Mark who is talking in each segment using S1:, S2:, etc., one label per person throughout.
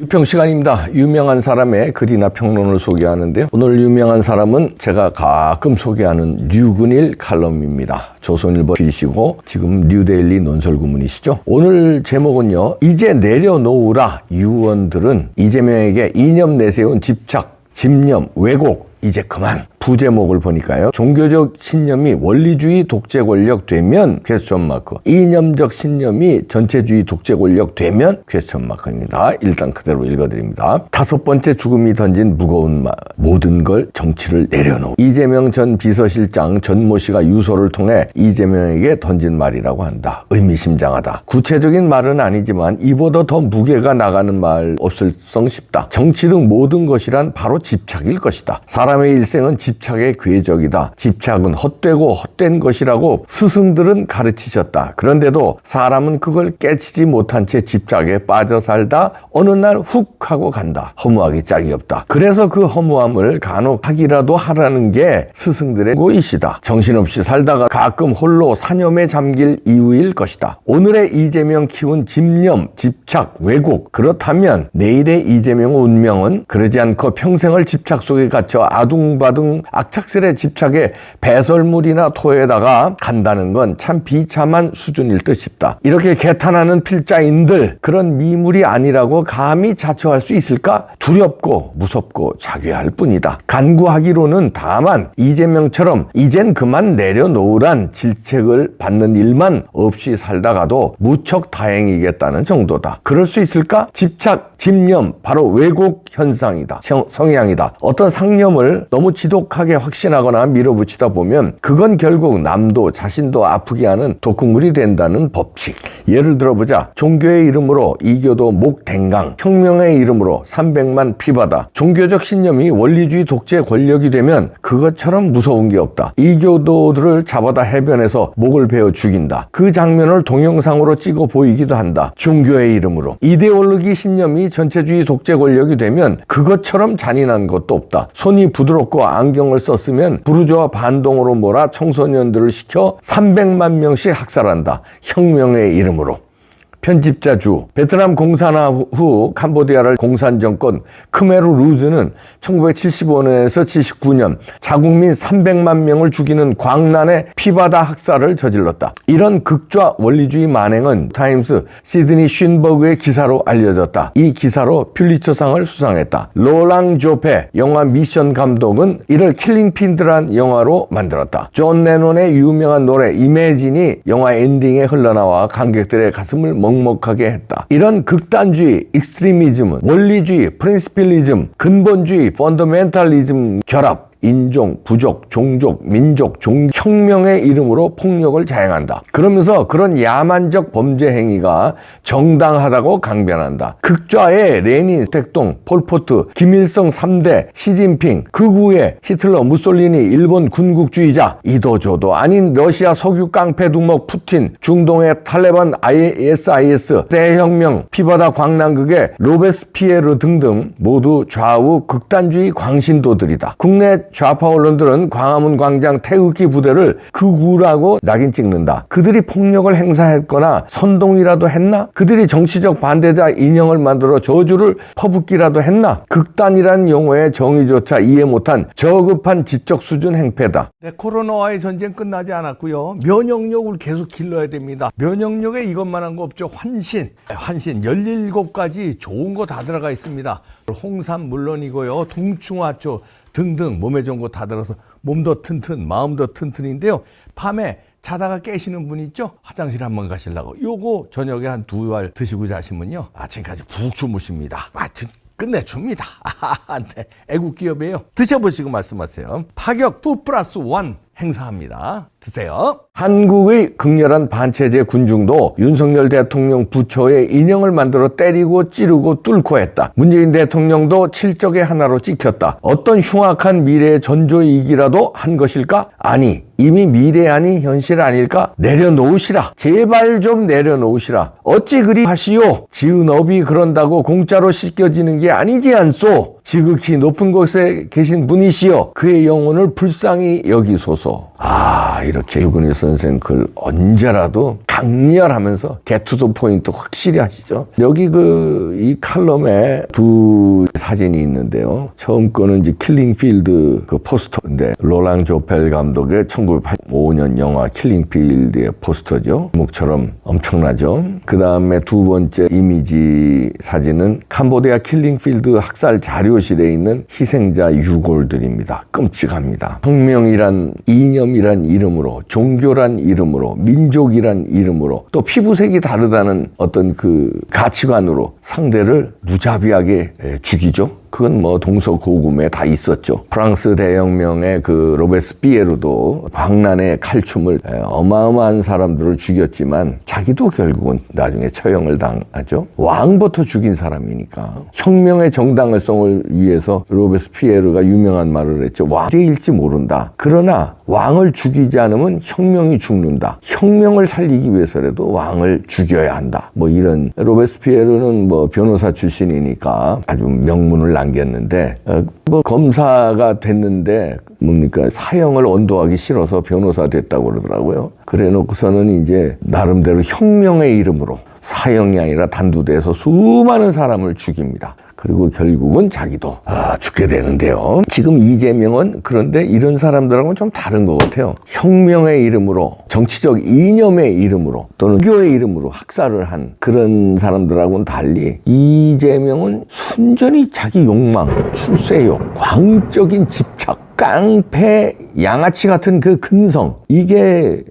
S1: 비평 시간입니다. 유명한 사람의 글이나 평론을 소개하는데요. 오늘 유명한 사람은 제가 가끔 소개하는 류근일 칼럼입니다. 조선일보 PC고 지금 뉴데일리 논설고문이시죠. 오늘 제목은요. 이제 내려놓으라 유언들은 이재명에게 이념 내세운 집착, 집념, 왜곡 이제 그만. 부제목을 보니까요. 종교적 신념이 원리주의 독재 권력 되면 퀘스천 마크. 이념적 신념이 전체주의 독재 권력 되면 퀘스천 마크입니다. 일단 그대로 읽어드립니다. 다섯 번째 죽음이 던진 무거운 말. 모든 걸 정치를 내려놓고. 이재명 전 비서실장 전모 씨가 유서를 통해 이재명에게 던진 말이라고 한다. 의미심장하다. 구체적인 말은 아니지만 이보다 더 무게가 나가는 말 없을성 싶다. 정치 등 모든 것이란 바로 집착일 것이다. 사람의 일생은 집착의 궤적이다. 집착은 헛되고 헛된 것이라고 스승들은 가르치셨다. 그런데도 사람은 그걸 깨치지 못한 채 집착에 빠져 살다 어느 날 훅 하고 간다. 허무하기 짝이 없다. 그래서 그 허무함을 간혹 하기라도 하라는 게 스승들의 고이시다. 정신없이 살다가 가끔 홀로 사념에 잠길 이유일 것이다. 오늘의 이재명 키운 집념, 집착, 왜곡. 그렇다면 내일의 이재명의 운명은 그러지 않고 평생을 집착 속에 갇혀 아둥바둥 악착스레 집착에 배설물이나 토에다가 간다는 건 참 비참한 수준일 듯 싶다. 이렇게 개탄하는 필자인들 그런 미물이 아니라고 감히 자처할 수 있을까? 두렵고 무섭고 자괴할 뿐이다. 간구하기로는 다만 이재명처럼 이젠 그만 내려놓으란 질책을 받는 일만 없이 살다가도 무척 다행이겠다는 정도다. 그럴 수 있을까? 집착, 집념, 바로 왜곡 현상이다. 성향이다. 어떤 상념을 너무 지독하게 확신하거나 밀어붙이다 보면 그건 결국 남도 자신도 아프게 하는 독극물이 된다는 법칙. 예를 들어보자. 종교의 이름으로 이교도 목댕강, 혁명의 이름으로 300만 피바다. 종교적 신념이 원리주의 독재 권력이 되면 그것처럼 무서운 게 없다. 이교도들을 잡아다 해변에서 목을 베어 죽인다. 그 장면을 동영상으로 찍어 보이기도 한다. 종교의 이름으로. 이데올로기 신념이 전체주의 독재 권력이 되면 그것처럼 잔인한 것도 없다. 손이 부드럽고 안경을 썼으면 부르주아 반동으로 몰아 청소년들을 시켜 300만 명씩 학살한다. 혁명의 이름으로. 편집자주. 베트남 공산화 후 캄보디아를 공산 정권 크메르 루즈는 1975년에서 79년 자국민 300만 명을 죽이는 광란의 피바다 학살을 저질렀다. 이런 극좌 원리주의 만행은 타임스 시드니 쉰버그의 기사로 알려졌다. 이 기사로 퓰리처상을 수상했다. 로랑 조페 영화 미션 감독은 이를 킬링핀드란 영화로 만들었다. 존 레논의 유명한 노래 이매진이 영화 엔딩에 흘러나와 관객들의 가슴을 먹먹하게 했다. 이런 극단주의, 익스트리미즘은 원리주의, 프린시필리즘, 근본주의, 펀더멘탈리즘 결합, 인종, 부족, 종족, 민족, 혁명의 이름으로 폭력을 자행한다. 그러면서 그런 야만적 범죄 행위가 정당하다고 강변한다. 극좌의 레닌, 택동, 폴포트, 김일성 3대, 시진핑, 극우의 히틀러, 무솔리니, 일본 군국주의자, 이도저도 아닌 러시아 석유 깡패 두목 푸틴, 중동의 탈레반, ISIS, 대혁명, 피바다 광란극의 로베스피에르 등등 모두 좌우 극단주의 광신도들이다. 국내 좌파 언론들은 광화문 광장 태극기 부대를 극우라고 낙인 찍는다. 그들이 폭력을 행사했거나 선동이라도 했나? 그들이 정치적 반대자 인형을 만들어 저주를 퍼붓기라도 했나? 극단이란 용어의 정의조차 이해 못한 저급한 지적 수준 행패다. 네, 코로나와의 전쟁 끝나지 않았고요. 면역력을 계속 길러야 됩니다. 면역력에 이것만한 거 없죠. 환신 17가지 좋은 거 다 들어가 있습니다. 홍삼 물론이고요. 동충하초 등등 몸에 좋은 거 다 들어서 몸도 튼튼, 마음도 튼튼인데요. 밤에 자다가 깨시는 분 있죠? 화장실 한번 가시려고. 요거 저녁에 한 2알 드시고 자시면요. 아침까지 푹 주무십니다. 끝내줍니다. 네, 애국 기업이에요. 드셔보시고 말씀하세요. 파격 2+1 행사합니다. 드세요. 한국의 극렬한 반체제 군중도 윤석열 대통령 부처의 인형을 만들어 때리고 찌르고 뚫고 했다. 문재인 대통령도 칠적의 하나로 찍혔다. 어떤 흉악한 미래의 전조이기라도 한 것일까? 아니, 이미 미래 아니 현실 아닐까? 내려놓으시라. 제발 좀 내려놓으시라. 어찌 그리 하시오? 지은 업이 그런다고 공짜로 씻겨지는 게 아니지 않소? 지극히 높은 곳에 계신 분이시여 그의 영혼을 불쌍히 여기소서. 이렇게 유근일 선생 글 언제라도 강렬하면서 게투더 포인트 확실히 하시죠. 여기 이 칼럼에 두 사진이 있는데요. 처음 거는 이제 킬링필드 그 포스터인데, 로랑 조펠 감독의 1985년 영화 킬링필드의 포스터죠. 목처럼 엄청나죠. 그 다음에 두 번째 이미지 사진은 캄보디아 킬링필드 학살 자료실에 있는 희생자 유골들입니다. 끔찍합니다. 혁명이란 이념이란 이름으로, 종교란 이름으로, 민족이란 이름으로, 또 피부색이 다르다는 어떤 그 가치관으로 상대를 무자비하게 죽이죠. 그건 뭐 동서고금에 다 있었죠. 프랑스 대혁명의 그 로베스피에르도 광란의 칼춤을 어마어마한 사람들을 죽였지만 자기도 결국은 나중에 처형을 당하죠. 왕부터 죽인 사람이니까. 혁명의 정당성을 위해서 로베스피에르가 유명한 말을 했죠. 왕일지 모른다. 그러나 왕을 죽이지 않으면 혁명이 죽는다. 혁명을 살리기 위해서라도 왕을 죽여야 한다. 뭐 이런, 로베스피에르는 뭐 변호사 출신이니까 아주 명문을 남겼는데, 뭐 검사가 됐는데 뭡니까, 사형을 언도하기 싫어서 변호사 됐다고 그러더라고요. 그래 놓고서는 이제 나름대로 혁명의 이름으로 사형이 아니라 단두대에서 수많은 사람을 죽입니다. 그리고 결국은 자기도 죽게 되는데요. 지금 이재명은 그런데 이런 사람들하고는 좀 다른 것 같아요. 혁명의 이름으로, 정치적 이념의 이름으로, 또는 교의 이름으로 학살을 한 그런 사람들하고는 달리 이재명은 순전히 자기 욕망, 출세욕, 광적인 집착, 깡패, 양아치 같은 그 근성, 이게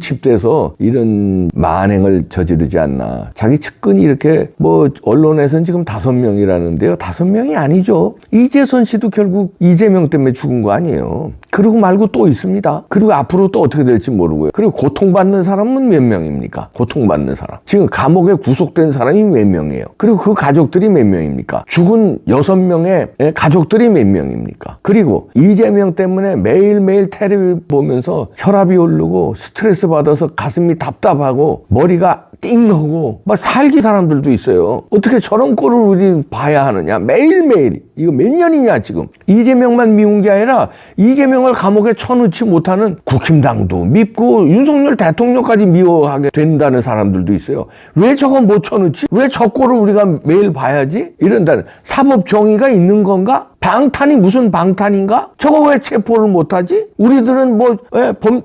S1: 집돼서 이런 만행을 저지르지 않나. 자기 측근이 이렇게 뭐 언론에서는 지금 5명이라는데요. 5명이 아니죠. 이재선 씨도 결국 이재명 때문에 죽은 거 아니에요. 그러고 말고 또 있습니다. 그리고 앞으로 또 어떻게 될지 모르고요. 그리고 고통받는 사람은 몇 명입니까? 고통받는 사람. 지금 감옥에 구속된 사람이 몇 명이에요? 그리고 그 가족들이 몇 명입니까? 죽은 6명의 가족들이 몇 명입니까? 그리고 이재명 때문에 매일매일 텔레비전 보면서 혈압이 오르고 스트레스 받아서 가슴이 답답하고 머리가 띵하고 막 살기 사람들도 있어요. 어떻게 저런 꼴을 우리 봐야 하느냐. 매일매일. 이거 몇 년이냐 지금. 이재명만 미운 게 아니라 이재명을 감옥에 쳐넣지 못하는 국힘당도 밉고 윤석열 대통령까지 미워하게 된다는 사람들도 있어요. 왜 저거 못 쳐넣지? 왜 저 꼴을 우리가 매일 봐야지? 이런다는. 사법정의가 있는 건가? 방탄이 무슨 방탄인가? 저거 왜 체포를 못하지? 우리들은 뭐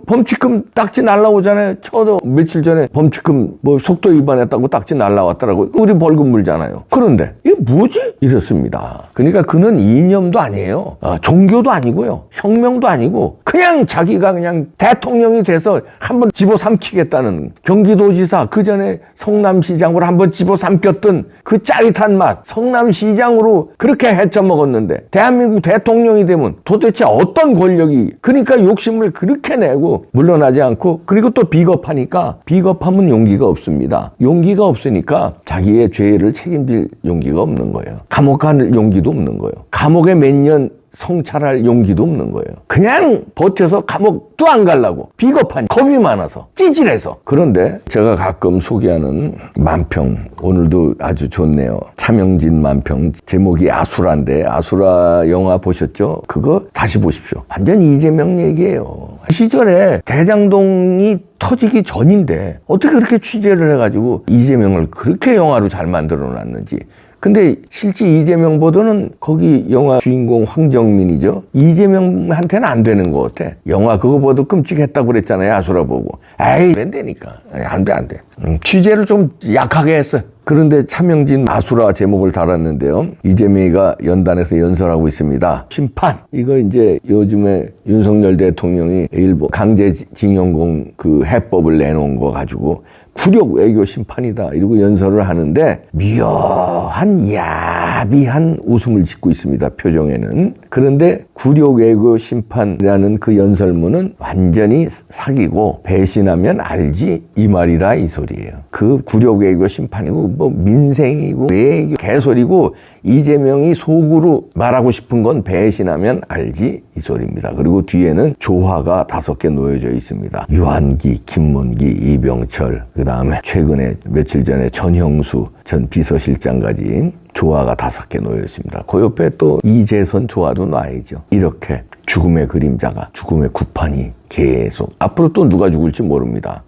S1: 범칙금 딱지 날라오잖아요. 저도 며칠 전에 범칙금 뭐 속도 위반했다고 딱지 날라왔더라고요. 우리 벌금 물잖아요. 그런데 이게 뭐지? 이렇습니다. 그러니까 그는 이념도 아니에요. 종교도 아니고요. 혁명도 아니고 그냥 자기가 그냥 대통령이 돼서 한번 집어삼키겠다는, 경기도지사 그전에 성남시장으로 한번 집어삼켰던 그 짜릿한 맛, 성남시장으로 그렇게 헤쳐먹었는데 대한민국 대통령이 되면 도대체 어떤 권력이, 그러니까 욕심을 그렇게 내고 물러나지 않고, 그리고 또 비겁하니까, 비겁하면 용기가 없습니다. 용기가 없으니까 자기의 죄를 책임질 용기가 없는 거예요. 감옥 갈 용기도 없는 거예요. 감옥에 몇 년 성찰할 용기도 없는 거예요. 그냥 버텨서 감옥도 안 가려고. 비겁하니, 겁이 많아서, 찌질해서. 그런데 제가 가끔 소개하는 만평, 오늘도 아주 좋네요. 차명진 만평, 제목이 아수라인데, 아수라 영화 보셨죠? 그거 다시 보십시오. 완전 이재명 얘기예요. 시절에 대장동이 터지기 전인데 어떻게 그렇게 취재를 해가지고 이재명을 그렇게 영화로 잘 만들어 놨는지. 근데 실제 이재명보다는 거기 영화 주인공 황정민이죠. 이재명한테는 안 되는 것 같아. 영화 그거 보도 끔찍했다고 그랬잖아요. 아수라 보고. 에이, 안 되니까. 안 돼. 취재를 좀 약하게 했어요. 그런데 차명진 아수라 제목을 달았는데요. 이재명이가 연단에서 연설하고 있습니다. 심판. 이거 이제 요즘에 윤석열 대통령이 일본 강제징용공 그 해법을 내놓은 거 가지고 굴욕 외교 심판이다 이러고 연설을 하는데 묘한 야비한 웃음을 짓고 있습니다. 표정에는. 그런데 굴욕 외교 심판이라는 그 연설문은 완전히 사기고 배신하면 알지 이 말이라 이 소리예요. 그 굴욕 외교 심판이고 뭐 민생이고 외교 개소리고 이재명이 속으로 말하고 싶은 건 배신하면 알지 이 소리입니다. 그리고 뒤에는 조화가 5개 놓여져 있습니다. 유한기, 김문기, 이병철, 그 다음에 최근에 며칠 전에 전형수 전 비서실장까지 조화가 5개 놓여 있습니다. 그 옆에 또 이재선 조화도 놔야죠. 이렇게 죽음의 그림자가, 죽음의 구판이 계속 앞으로 또 누가 죽을지 모릅니다.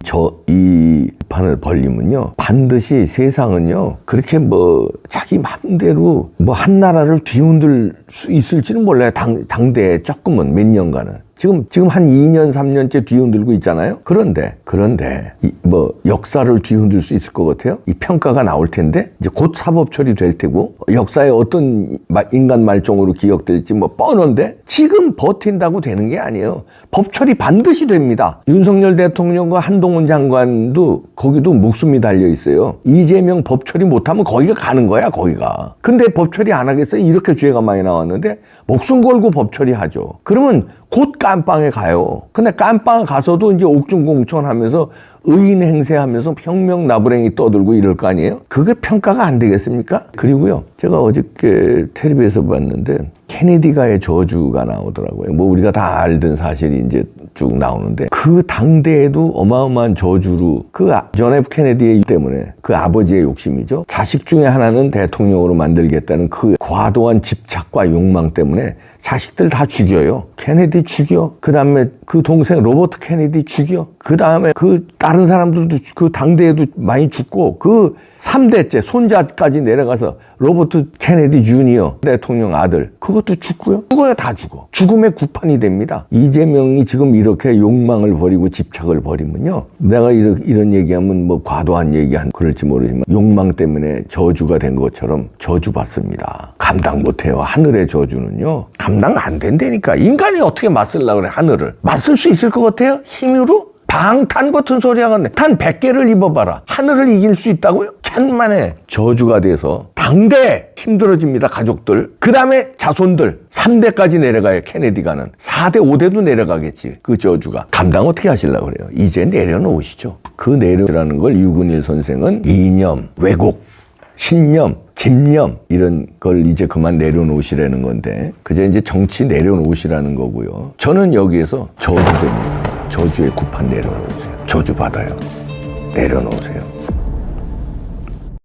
S1: 이 판을 벌리면요, 반드시 세상은요 그렇게 뭐 자기 마음대로 뭐 한 나라를 뒤흔들 수 있을지는 몰라요. 당대에 조금은 몇 년간은. 지금 한 2년, 3년째 뒤흔들고 있잖아요. 그런데 뭐 역사를 뒤흔들 수 있을 것 같아요. 이 평가가 나올 텐데 이제 곧 사법 처리될 테고 역사의 어떤 인간 말종으로 기억될지 뭐 뻔한데 지금 버틴다고 되는 게 아니에요. 법 처리 반드시 됩니다. 윤석열 대통령과 한동훈 장관도 거기도 목숨이 달려 있어요. 이재명 법 처리 못하면 거기가 가는 거야, 거기가. 근데 법 처리 안 하겠어요? 이렇게 죄가 많이 나왔는데 목숨 걸고 법 처리하죠. 그러면 곧 깜빵에 가요. 근데 깜빵에 가서도 이제 옥중공천하면서 의인 행세하면서 혁명 나부랭이 떠들고 이럴 거 아니에요? 그게 평가가 안 되겠습니까? 그리고요, 제가 어저께 텔레비에서 봤는데 케네디가의 저주가 나오더라고요. 뭐 우리가 다 알던 사실이 이제 쭉 나오는데 그 당대에도 어마어마한 저주로 존 F 케네디 때문에 그 아버지의 욕심이죠. 자식 중에 하나는 대통령으로 만들겠다는 그 과도한 집착과 욕망 때문에 자식들 다 죽여요. 케네디 죽여. 그 다음에 그 동생 로버트 케네디 죽여. 그 다음에 그 다른 사람들도 그 당대에도 많이 죽고 그 3대째 손자까지 내려가서 로버트 케네디 주니어 대통령 아들 그것도 죽고요. 죽어야 다 죽어. 죽음의 구판이 됩니다. 이재명이 지금 이렇게 욕망을 버리고 집착을 버리면요, 내가 이런 얘기하면 뭐 과도한 얘기한 그럴지 모르지만 욕망 때문에 저주가 된 것처럼 저주받습니다. 감당 못해요. 하늘의 저주는요 감당 안 된다니까. 인간이 어떻게 맞설려고 그래. 하늘을 맞설 수 있을 것 같아요? 힘으로? 방탄 같은 소리 하겠네. 탄 100개를 입어봐라. 하늘을 이길 수 있다고요? 천만에 저주가 돼서 당대 힘들어집니다. 가족들. 그 다음에 자손들 3대까지 내려가요. 케네디가는 4대 5대도 내려가겠지. 그 저주가. 감당 어떻게 하시려고 그래요? 이제 내려놓으시죠. 그 내려라는 걸 유근일 선생은 이념, 왜곡, 신념, 집념 이런 걸 이제 그만 내려놓으시라는 건데 그저 이제 정치 내려놓으시라는 거고요. 저는 여기에서 저주됩니다. 저주의 구판 내려놓으세요. 저주 받아요. 내려놓으세요.